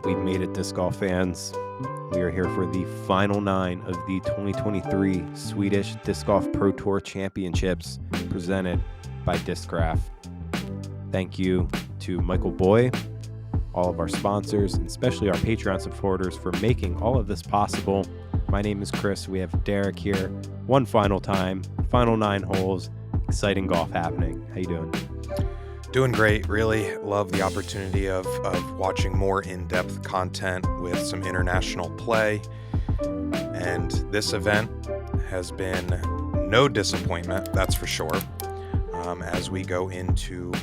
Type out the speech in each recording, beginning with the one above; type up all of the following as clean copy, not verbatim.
We've made it, disc golf fans. We are here for the final 9 of the 2023 Swedish Disc Golf Pro Tour Championships presented by Discraft. Thank you to Michael Boy, all of our sponsors, and especially our Patreon supporters for making all of this possible. My name is Chris. We have Derek here. One final time, final 9 holes, exciting golf happening. How you doing? Doing great. Really love the opportunity of watching more in-depth content with some international play. And this event has been no disappointment, that's for sure, as we go into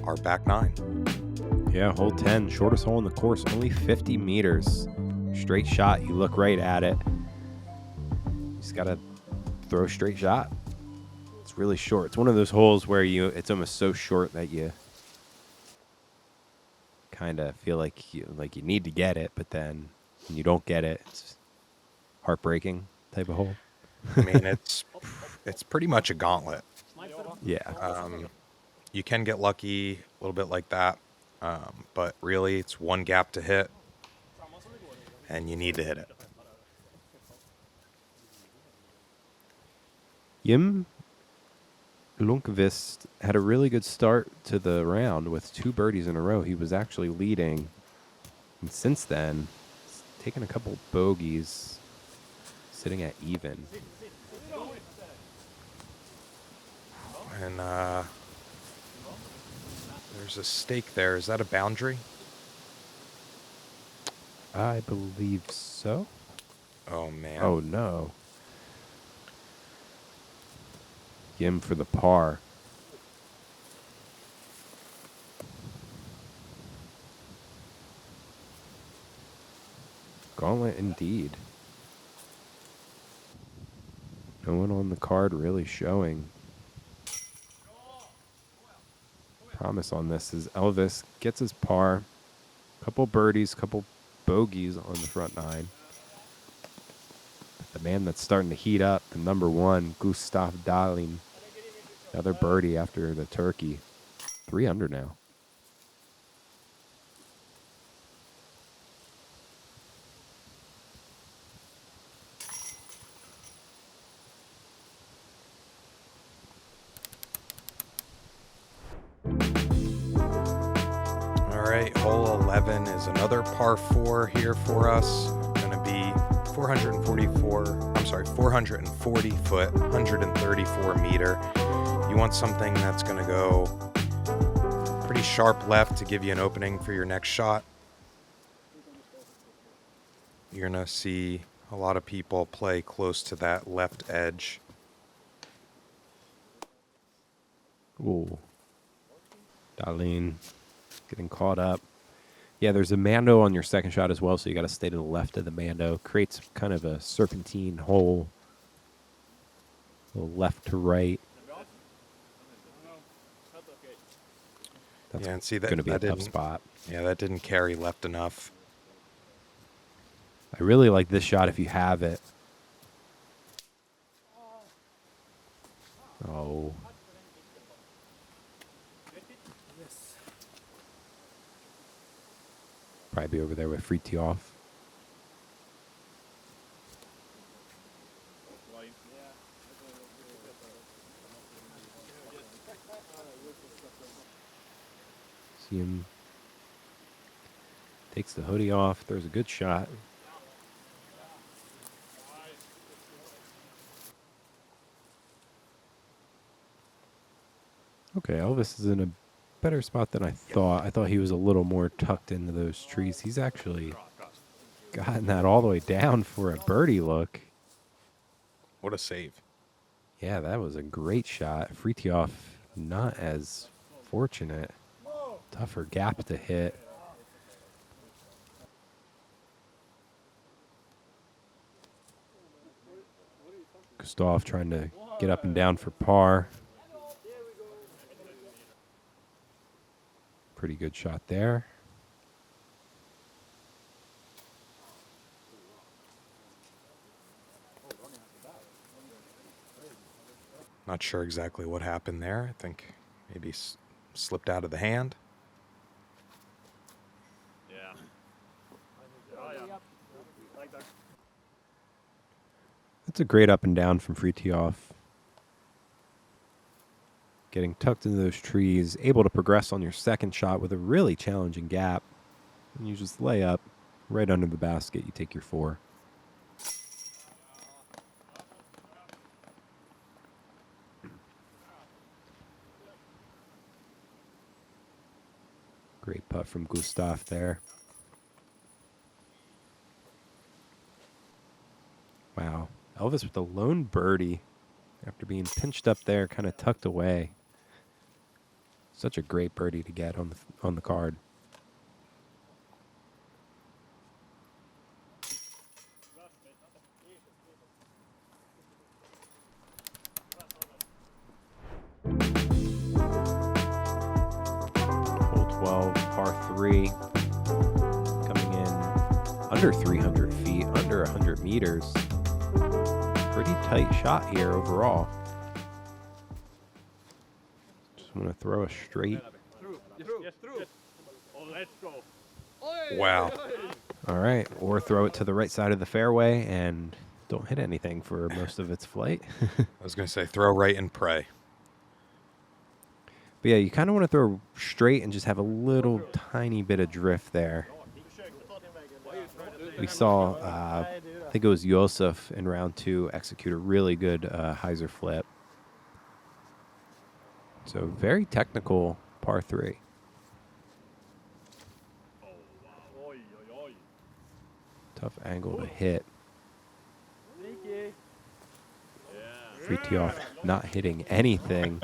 our back 9. Yeah, hole 10, shortest hole in the course, only 50 meters. Straight shot, you look right at it. You just got to throw a straight shot. It's really short. It's one of those holes where it's almost so short that you kind of feel like you need to get it, but then when you don't get it, it's heartbreaking type of hole. I mean, it's pretty much a gauntlet. Yeah. You can get lucky a little bit like that, but really it's one gap to hit, and you need to hit it. Ljungqvist had a really good start to the round with 2 birdies in a row. He was actually leading, and since then, he's taken a couple bogeys, sitting at even. And there's a stake there. Is that a boundary? I believe so. Oh, man. Oh, no. Yim for the par. Gauntlet indeed. No one on the card really showing. Promise on this is Elvis gets his par. Couple birdies, couple bogeys on the front 9. The man that's starting to heat up, the number 1, Gustav Dahlén. Another birdie after the turkey. 3 under now. All right, hole 11 is another par 4 here for us. Going to be 440 foot, 134 meter. You want something that's going to go pretty sharp left to give you an opening for your next shot. You're going to see a lot of people play close to that left edge. Ooh. Dahlén getting caught up. Yeah, there's a Mando on your second shot as well, so you got to stay to the left of the Mando. Creates kind of a serpentine hole. A little left to right. That's and see that going to be a tough didn't- spot. Yeah, that didn't carry left enough. I really like this shot if you have it. Oh. Probably be over there with Fritiof. See him. Takes the hoodie off. Throws a good shot. Okay, Elvis is in a better spot than I thought. I thought he was a little more tucked into those trees. He's actually gotten that all the way down for a birdie look. What a save. Yeah, that was a great shot. Fritiof not as fortunate. Tougher gap to hit. Gustav trying to get up and down for par. Pretty good shot there. Not sure exactly what happened there. I think maybe slipped out of the hand. Yeah. That's a great up and down from Fritiof. Getting tucked into those trees, able to progress on your second shot with a really challenging gap. And you just lay up right under the basket. You take your 4. Great putt from Gustav there. Wow. Elvis with a lone birdie after being pinched up there, kind of tucked away. Such a great birdie to get on the card. Hole 12, par 3, coming in under 300 feet, under 100 meters. Pretty tight shot here overall. Just want to throw a straight. Wow. All right, or throw it to the right side of the fairway and don't hit anything for most of its flight. I was going to say throw right and pray. But yeah, you kind of want to throw straight and just have a little tiny bit of drift there. We saw, I think it was Josef in round 2, execute a really good hyzer flip. So very technical par 3. Tough angle to hit. Fritiof not hitting anything.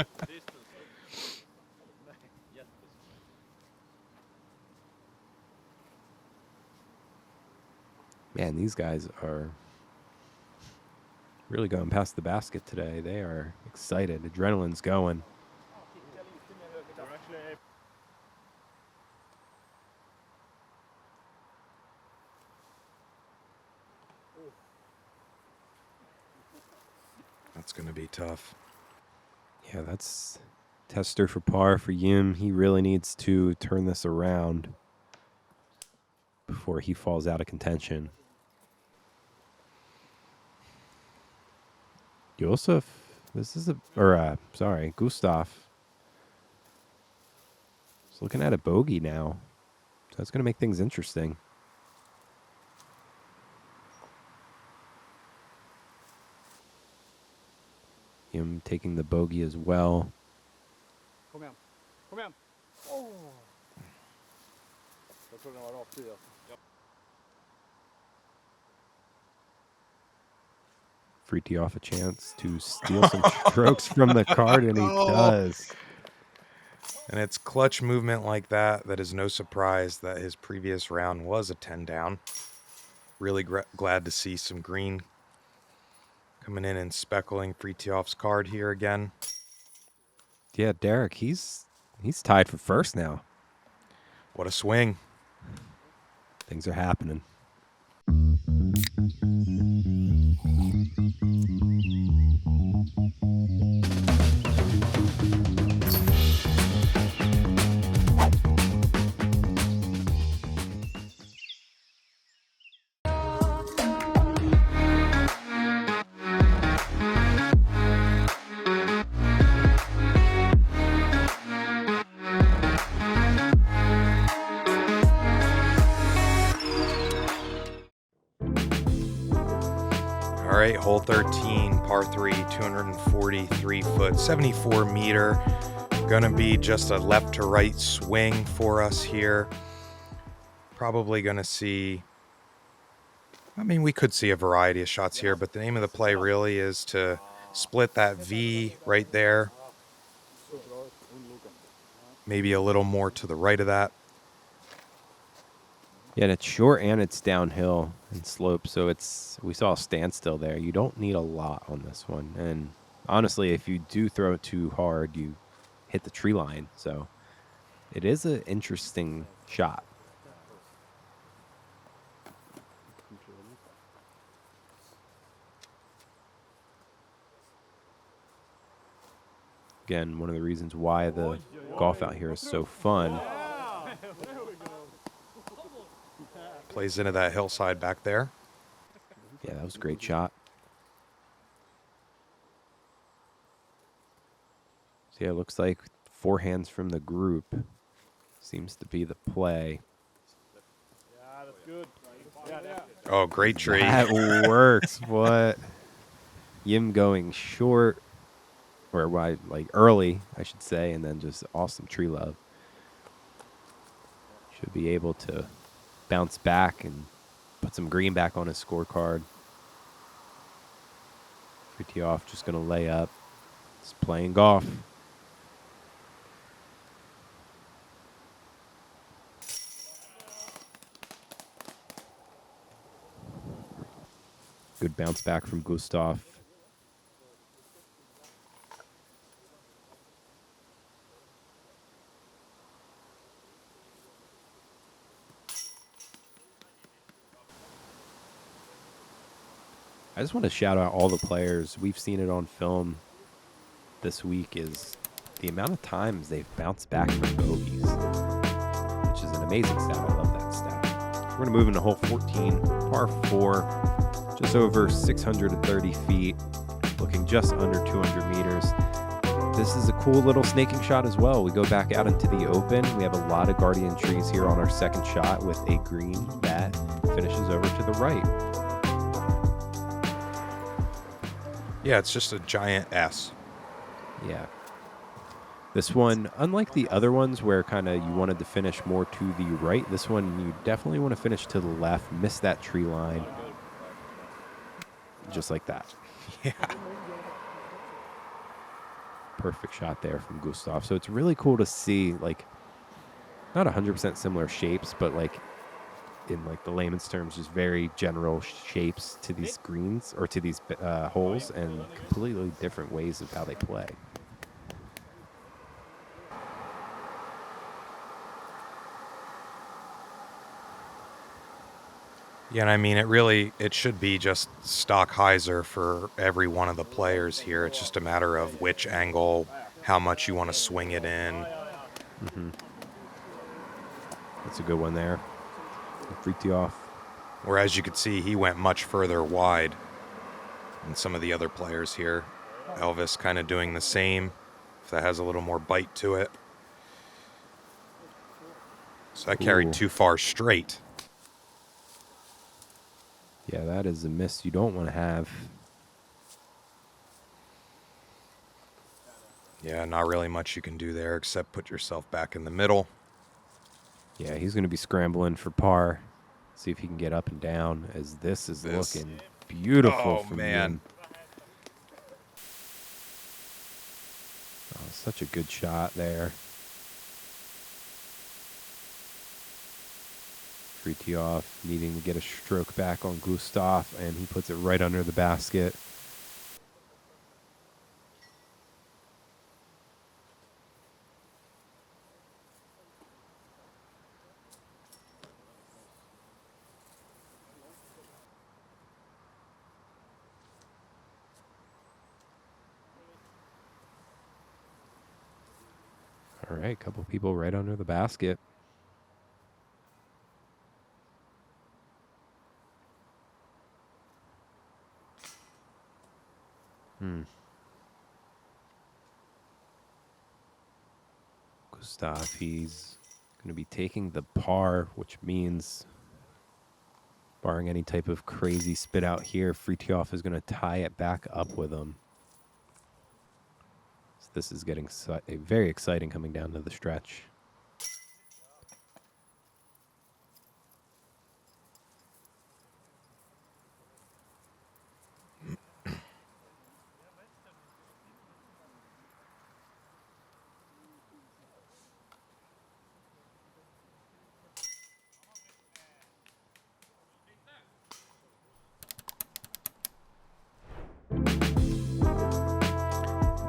Man, these guys are really going past the basket today. They are excited. Adrenaline's going. That's going to be tough. Yeah, that's tester for par for Yim. He really needs to turn this around before he falls out of contention. Josef, this is Gustav. He's looking at a bogey now. So that's going to make things interesting. Him taking the bogey as well. Kom igen. Kom igen. Oh. Jag tror den var rakt i. Fritiof a chance to steal some strokes from the card, and he does. And it's clutch movement like that that is no surprise that his previous round was a 10 down. Really glad to see some green coming in and speckling Fritiof's card here again. Yeah, Derek, he's tied for first now. What a swing. Things are happening. All right, hole 13, par 3, 243 foot, 74 meter. Gonna be just a left to right swing for us here. Probably gonna see, I mean, we could see a variety of shots here, but the name of the play really is to split that V right there. Maybe a little more to the right of that. Yeah, and it's short and it's downhill and slope, so we saw a standstill there. You don't need a lot on this one. And honestly, if you do throw it too hard, you hit the tree line. So it is an interesting shot. Again, one of the reasons why the golf out here is so fun. Plays into that hillside back there. Yeah, that was a great shot. So yeah, it looks like forehands from the group seems to be the play. Yeah, that's good. Yeah, yeah. Oh, great tree. That works. What? Yim going short, or why, like early, I should say, and then just awesome tree love. Should be able to bounce back and put some green back on his scorecard. Fritiof just going to lay up. He's playing golf. Good bounce back from Gustav. I just want to shout out all the players. We've seen it on film this week is the amount of times they've bounced back from bogeys, which is an amazing stat. I love that stat. We're going to move into hole 14, par 4, just over 630 feet, looking just under 200 meters. This is a cool little snaking shot as well. We go back out into the open. We have a lot of guardian trees here on our second shot with a green that finishes over to the right. Yeah, it's just a giant S. Yeah. This one, unlike the other ones where kind of you wanted to finish more to the right, this one you definitely want to finish to the left, miss that tree line. Just like that. Yeah. Perfect shot there from Gustav. So it's really cool to see, like, not 100% similar shapes, but like in like the layman's terms, just very general shapes to these greens or to these holes, and completely different ways of how they play. Yeah, and I mean, it should be just stock hyzer for every one of the players here. It's just a matter of which angle, how much you want to swing it in. Mm-hmm. That's a good one there. Fritiof. Whereas you could see he went much further wide than some of the other players here. Elvis kind of doing the same, if that has a little more bite to it. So I carried too far straight. Yeah, that is a miss you don't want to have. Yeah, not really much you can do there except put yourself back in the middle. Yeah, he's going to be scrambling for par. See if he can get up and down, as this is looking beautiful from him. Oh, such a good shot there. Fritiof needing to get a stroke back on Gustav, and he puts it right under the basket. All right, a couple people right under the basket. Gustav, he's going to be taking the par, which means, barring any type of crazy spit out here, Fritiof is going to tie it back up with him. So this is getting very exciting coming down to the stretch.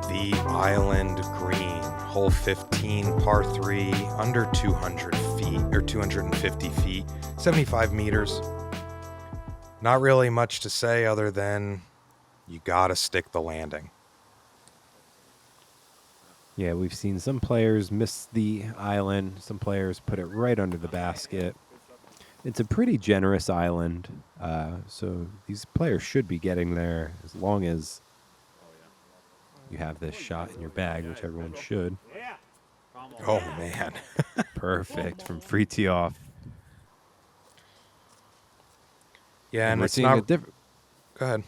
The Island Green, hole 15, par 3, under 200 feet, or 250 feet, 75 meters. Not really much to say other than you gotta stick the landing. Yeah, we've seen some players miss the island. Some players put it right under the basket. It's a pretty generous island, so these players should be getting there as long as you have this shot in your bag, which everyone should. Oh, man. Perfect from Fritiof. Yeah, and we're it's seeing not... a different. Go ahead.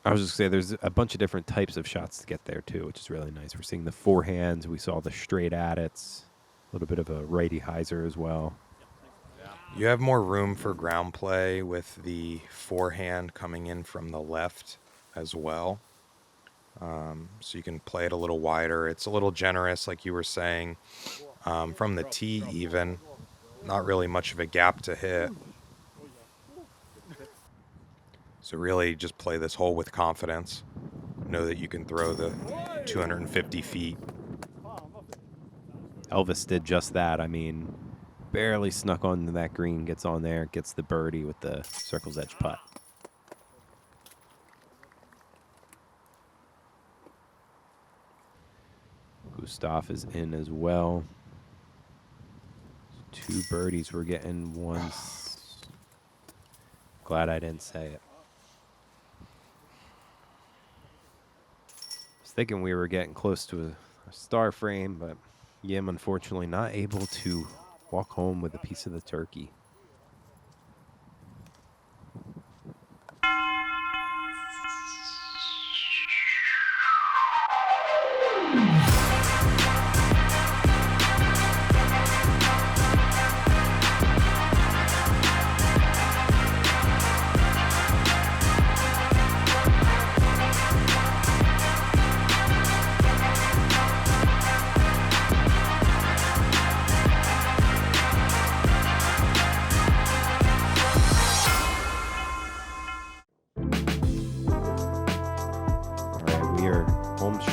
I was just saying there's a bunch of different types of shots to get there too, which is really nice. We're seeing the forehands. We saw the straight at it's a little bit of a righty hyzer as well. You have more room for ground play with the forehand coming in from the left as well. So you can play it a little wider. It's a little generous, like you were saying, from the tee even. Not really much of a gap to hit. So really just play this hole with confidence. Know that you can throw the 250 feet. Elvis did just that. I mean, barely snuck onto that green, gets on there, gets the birdie with the circle's edge putt. Gustav is in as well. 2 birdies we're getting once. Glad I didn't say it. I was thinking we were getting close to a star frame, but Yim unfortunately not able to walk home with a piece of the turkey.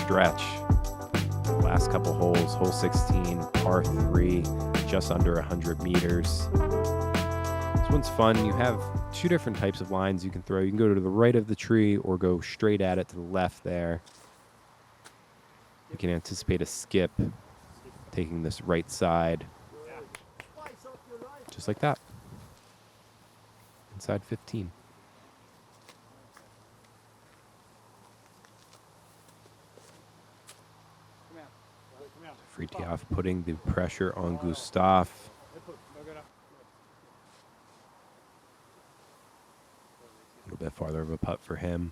Stretch. Last couple holes, hole 16, par 3, just under 100 meters. This one's fun. You have 2 different types of lines you can throw. You can go to the right of the tree or go straight at it to the left there. You can anticipate a skip taking this right side. Just like that. Inside 15. Fritiof putting the pressure on Gustav. A little bit farther of a putt for him.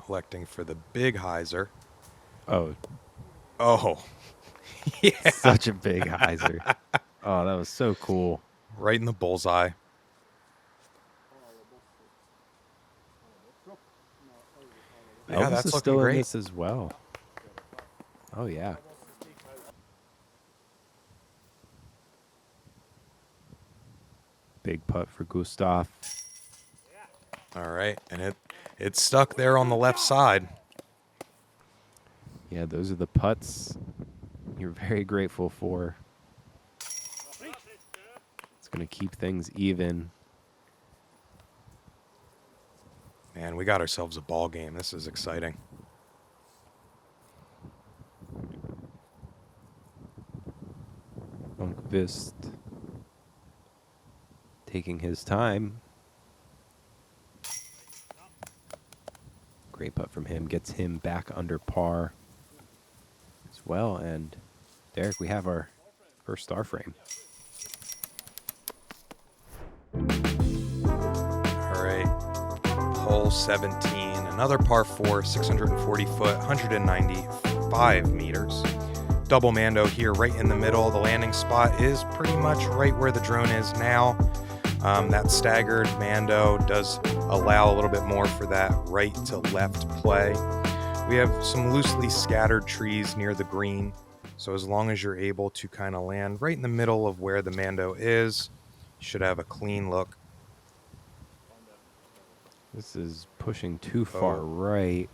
Electing for the big hyzer. Oh. Oh. Yeah. Such a big hyzer. Oh, that was so cool. Right in the bullseye. Yeah, Elvis that's is looking still great. in this as well. Oh, yeah. Big putt for Gustav. All right, and it's stuck there on the left side. Yeah, those are the putts you're very grateful for. It's going to keep things even. Man, we got ourselves a ball game. This is exciting. Ljungqvist taking his time. Great putt from him. Gets him back under par as well. And Derek, we have our first star frame. All right. Hole 17, another par 4, 640 foot, 195 meters. Double Mando here right in the middle. The landing spot is pretty much right where the drone is now. That staggered Mando does allow a little bit more for that right to left play. We have some loosely scattered trees near the green, so as long as you're able to kind of land right in the middle of where the Mando is, you should have a clean look. This is pushing too far right,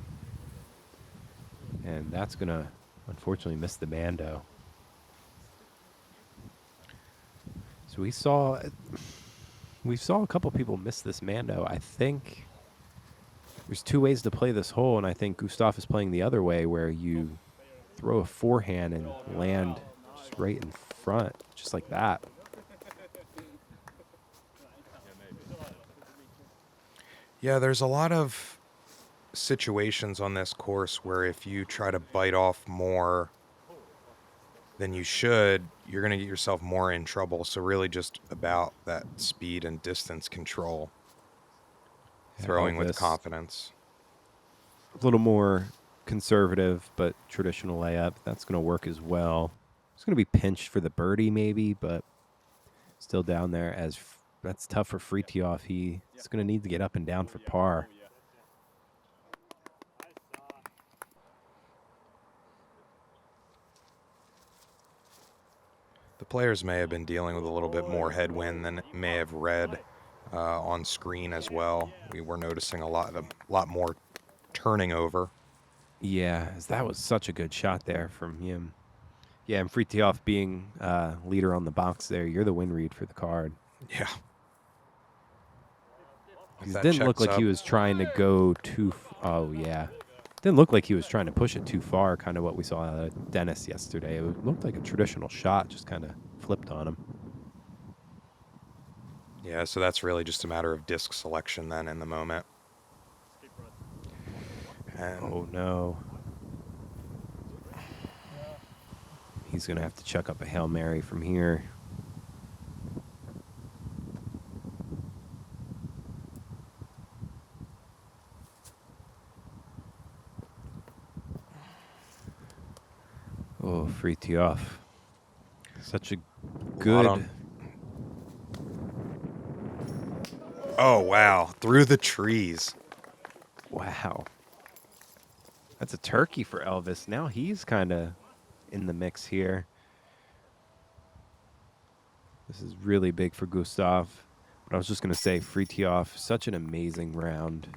and that's going to unfortunately miss the Mando. So we saw a couple people miss this Mando. I think there's 2 ways to play this hole, and I think Gustav is playing the other way, where you throw a forehand and land just right in front, just like that. Yeah, there's a lot of situations on this course where if you try to bite off more than you should, you're going to get yourself more in trouble. So really just about that speed and distance control. Throwing with Elvis, confidence. a little more conservative, but traditional layup. That's going to work as well. It's going to be pinched for the birdie maybe, but still down there as that's tough for Fritiof. He's going to need to get up and down for par. The players may have been dealing with a little bit more headwind than it may have read on screen as well. We were noticing a lot more turning over. Yeah, that was such a good shot there from him. Yeah, and Fritiof being leader on the box there, you're the win read for the card. Yeah. It didn't look like he was trying to go too. Oh yeah, didn't look like he was trying to push it too far. Kind of what we saw out of Dennis yesterday. It looked like a traditional shot, just kind of flipped on him. Yeah, so that's really just a matter of disc selection then in the moment. And oh no, he's gonna have to chuck up a Hail Mary from here. Oh, Fritiof. Such a good. Oh, wow. Through the trees. Wow. That's a turkey for Elvis. Now he's kind of in the mix here. This is really big for Gustav. But I was just going to say, Fritiof, such an amazing round.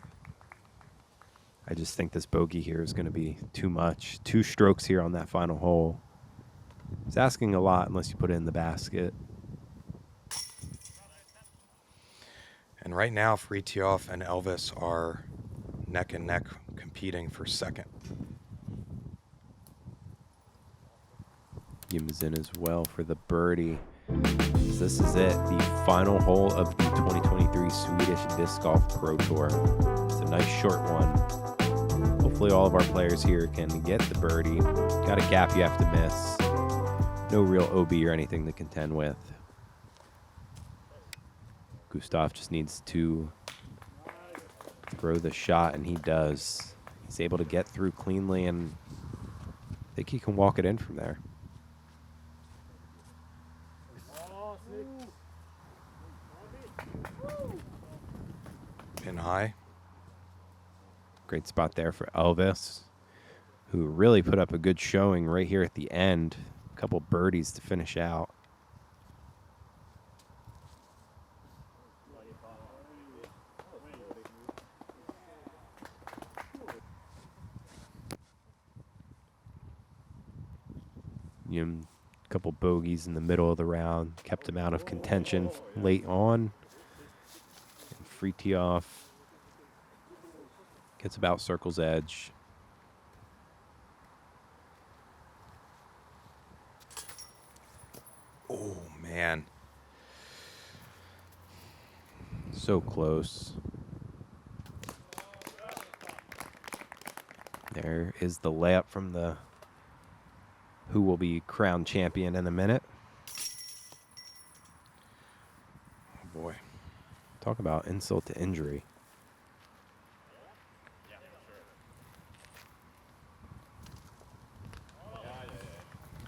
I just think this bogey here is going to be too much. 2 strokes here on that final hole. It's asking a lot unless you put it in the basket. And right now, Fritiof and Elvis are neck and neck competing for second. Yim's in as well for the birdie. This is it, the final hole of the 2023 Swedish Disc Golf Pro Tour. It's a nice short one. Hopefully all of our players here can get the birdie. Got a gap you have to miss. No real OB or anything to contend with. Gustav just needs to throw the shot, and he does. He's able to get through cleanly, and I think he can walk it in from there. Pin high. Great spot there for Elvis, who really put up a good showing right here at the end. A couple birdies to finish out. Yim, a couple bogeys in the middle of the round, kept him out of contention late on. And Fritiof gets about circle's edge. Oh, man. So close. There is the layup from the who will be crowned champion in a minute. Oh, boy. Talk about insult to injury.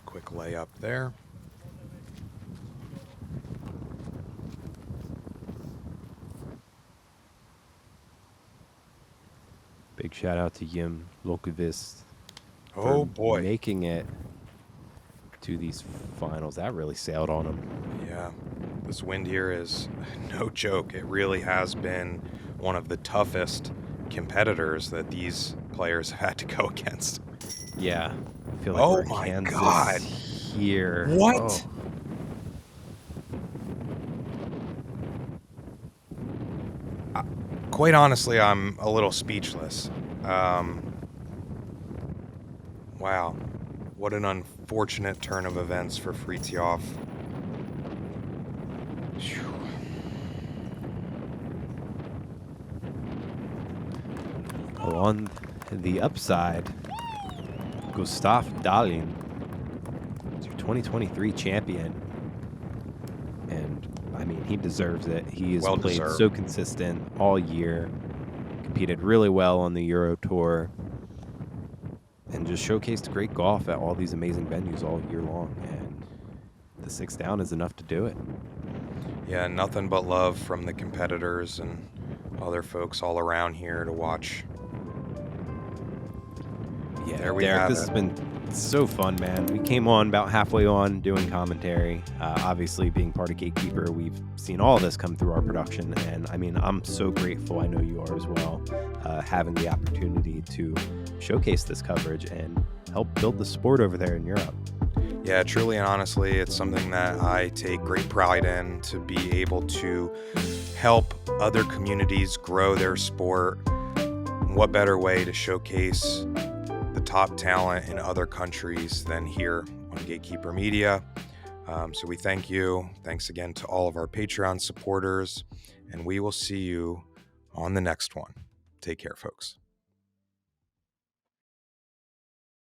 Quick layup there. Big shout out to Ljungqvist. Oh, boy. Making it to these finals. That really sailed on him. Yeah. This wind here is no joke. It really has been one of the toughest competitors that these players have had to go against. Yeah. I feel like Oh, we're in my Kansas God. here. What? Oh. Quite honestly, I'm a little speechless. Wow. What an unfortunate turn of events for Fritiof. on the upside, Gustav Dahlén is your 2023 champion. And, I mean, he deserves it. He has played deserved. so consistent all year, competed really well on the Euro Tour, and just showcased great golf at all these amazing venues all year long. And the 6 down is enough to do it. Yeah, nothing but love from the competitors and other folks all around here to watch. Yeah, There we Derek, have this it. has been so fun, man. We came on about halfway on doing commentary. Obviously, being part of Gatekeeper, we've seen all this come through our production. And I mean, I'm so grateful. I know you are as well, having the opportunity to showcase this coverage and help build the sport over there in Europe. Yeah, truly and honestly, it's something that I take great pride in, to be able to help other communities grow their sport. What better way to showcase the top talent in other countries than here on Gatekeeper Media? So we thank you. Thanks again to all of our Patreon supporters, and we will see you on the next one. Take care, folks.